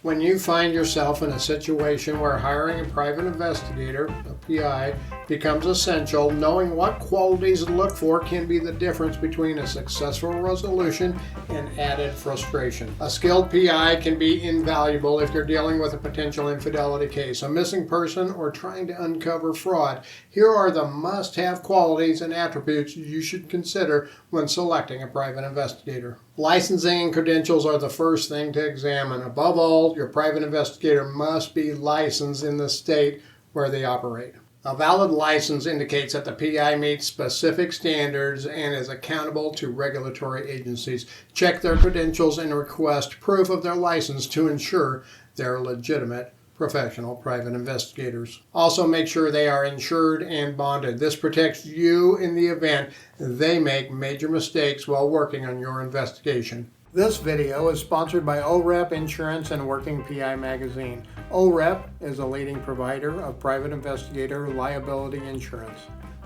When you find yourself in a situation where hiring a private investigator, a PI, becomes essential, knowing what qualities to look for can be the difference between a successful resolution and added frustration. A skilled PI can be invaluable if you're dealing with a potential infidelity case, a missing person, or trying to uncover fraud. Here are the must-have qualities and attributes you should consider when selecting a private investigator. Licensing and credentials are the first thing to examine. Above all, your private investigator must be licensed in the state where they operate. A valid license indicates that the PI meets specific standards and is accountable to regulatory agencies. Check their credentials and request proof of their license to ensure they're legitimate professional private investigators. Also, make sure they are insured and bonded. This protects you in the event they make major mistakes while working on your investigation. This video is sponsored by OREP Insurance and Working PI Magazine. OREP is a leading provider of private investigator liability insurance.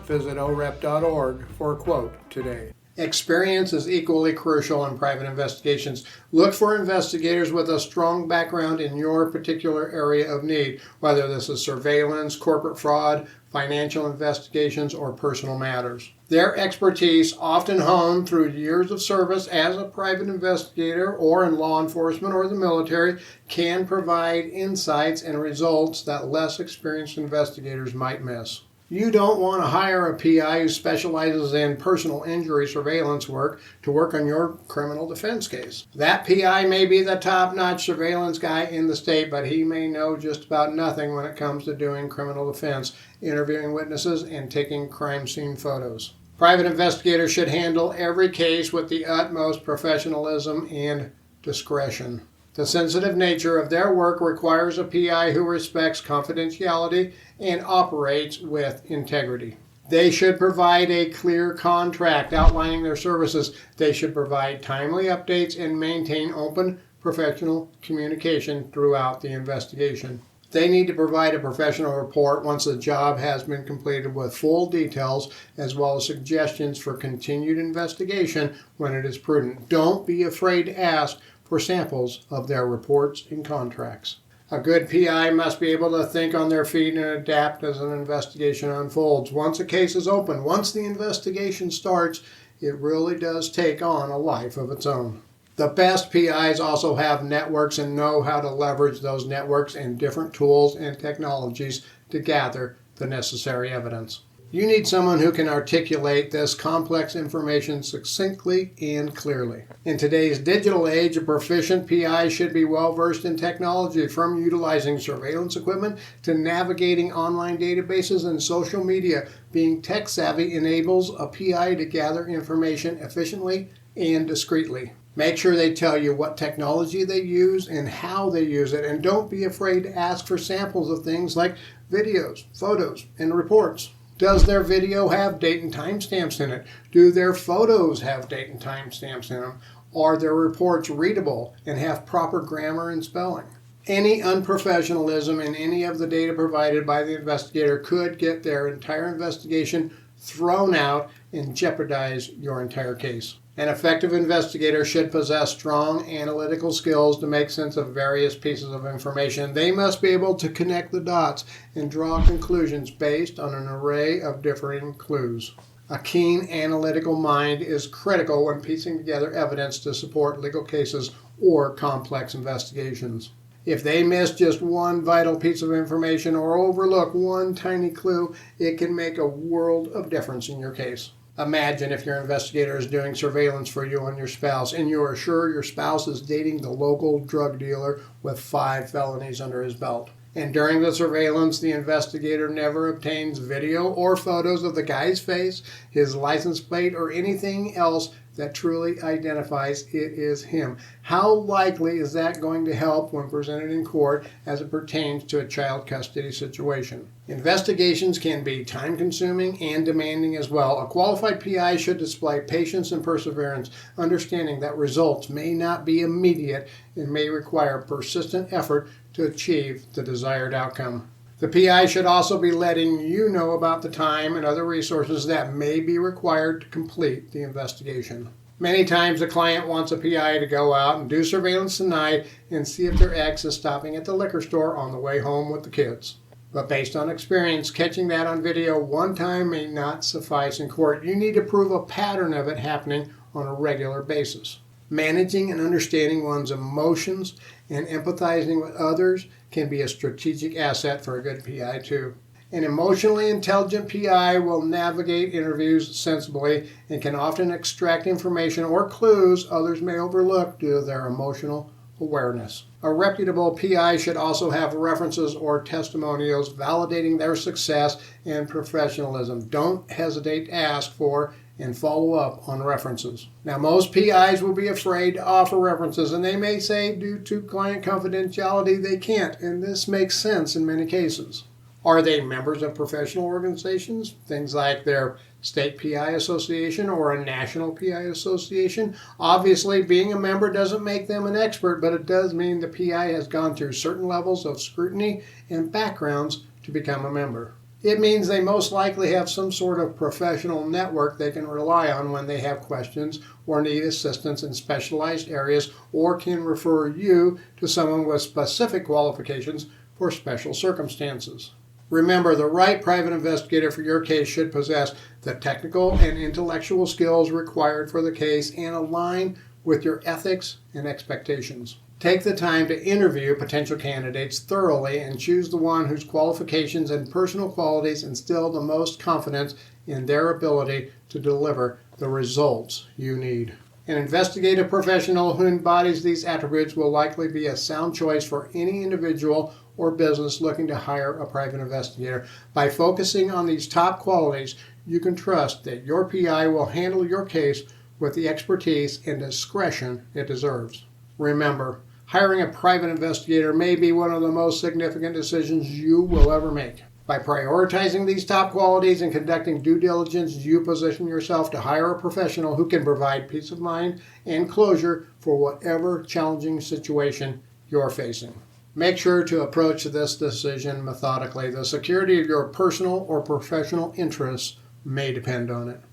Visit orep.org for a quote today. Experience is equally crucial in private investigations. Look for investigators with a strong background in your particular area of need, whether this is surveillance, corporate fraud, financial investigations, or personal matters. Their expertise, often honed through years of service as a private investigator or in law enforcement or the military, can provide insights and results that less experienced investigators might miss. You don't want to hire a PI who specializes in personal injury surveillance work to work on your criminal defense case. That PI may be the top-notch surveillance guy in the state, but he may know just about nothing when it comes to doing criminal defense, interviewing witnesses, and taking crime scene photos. Private investigators should handle every case with the utmost professionalism and discretion. The sensitive nature of their work requires a PI who respects confidentiality and operates with integrity. They should provide a clear contract outlining their services. They should provide timely updates and maintain open, professional communication throughout the investigation. They need to provide a professional report once the job has been completed with full details as well as suggestions for continued investigation when it is prudent. Don't be afraid to ask for samples of their reports and contracts. A good PI must be able to think on their feet and adapt as an investigation unfolds. Once a case is open, once the investigation starts, it really does take on a life of its own. The best PIs also have networks and know how to leverage those networks and different tools and technologies to gather the necessary evidence. You need someone who can articulate this complex information succinctly and clearly. In today's digital age, a proficient PI should be well versed in technology, from utilizing surveillance equipment to navigating online databases and social media. Being tech savvy enables a PI to gather information efficiently and discreetly. Make sure they tell you what technology they use and how they use it, and don't be afraid to ask for samples of things like videos, photos, and reports. Does their video have date and timestamps in it? Do their photos have date and timestamps in them? Are their reports readable and have proper grammar and spelling? Any unprofessionalism in any of the data provided by the investigator could get their entire investigation thrown out and jeopardize your entire case. An effective investigator should possess strong analytical skills to make sense of various pieces of information. They must be able to connect the dots and draw conclusions based on an array of differing clues. A keen analytical mind is critical when piecing together evidence to support legal cases or complex investigations. If they miss just one vital piece of information or overlook one tiny clue, it can make a world of difference in your case. Imagine if your investigator is doing surveillance for you and your spouse, and you are sure your spouse is dating the local drug dealer with 5 felonies under his belt. And during the surveillance, the investigator never obtains video or photos of the guy's face, his license plate, or anything else that truly identifies it is him. How likely is that going to help when presented in court as it pertains to a child custody situation? Investigations can be time-consuming and demanding as well. A qualified PI should display patience and perseverance, understanding that results may not be immediate and may require persistent effort to achieve the desired outcome. The PI should also be letting you know about the time and other resources that may be required to complete the investigation. Many times the client wants a PI to go out and do surveillance tonight and see if their ex is stopping at the liquor store on the way home with the kids. But based on experience, catching that on video one time may not suffice in court. You need to prove a pattern of it happening on a regular basis. Managing and understanding one's emotions and empathizing with others can be a strategic asset for a good PI too. An emotionally intelligent PI will navigate interviews sensibly and can often extract information or clues others may overlook due to their emotional awareness. A reputable PI should also have references or testimonials validating their success and professionalism. Don't hesitate to ask for and follow up on references. Now, most PIs will be afraid to offer references, and they may say due to client confidentiality they can't, and this makes sense in many cases. Are they members of professional organizations? Things like their state PI association or a national PI association. Obviously, being a member doesn't make them an expert, but it does mean the PI has gone through certain levels of scrutiny and backgrounds to become a member. It means they most likely have some sort of professional network they can rely on when they have questions or need assistance in specialized areas, or can refer you to someone with specific qualifications for special circumstances. Remember, the right private investigator for your case should possess the technical and intellectual skills required for the case and align with your ethics and expectations. Take the time to interview potential candidates thoroughly and choose the one whose qualifications and personal qualities instill the most confidence in their ability to deliver the results you need. An investigative professional who embodies these attributes will likely be a sound choice for any individual or business looking to hire a private investigator. By focusing on these top qualities, you can trust that your PI will handle your case with the expertise and discretion it deserves. Remember, hiring a private investigator may be one of the most significant decisions you will ever make. By prioritizing these top qualities and conducting due diligence, you position yourself to hire a professional who can provide peace of mind and closure for whatever challenging situation you're facing. Make sure to approach this decision methodically. The security of your personal or professional interests may depend on it.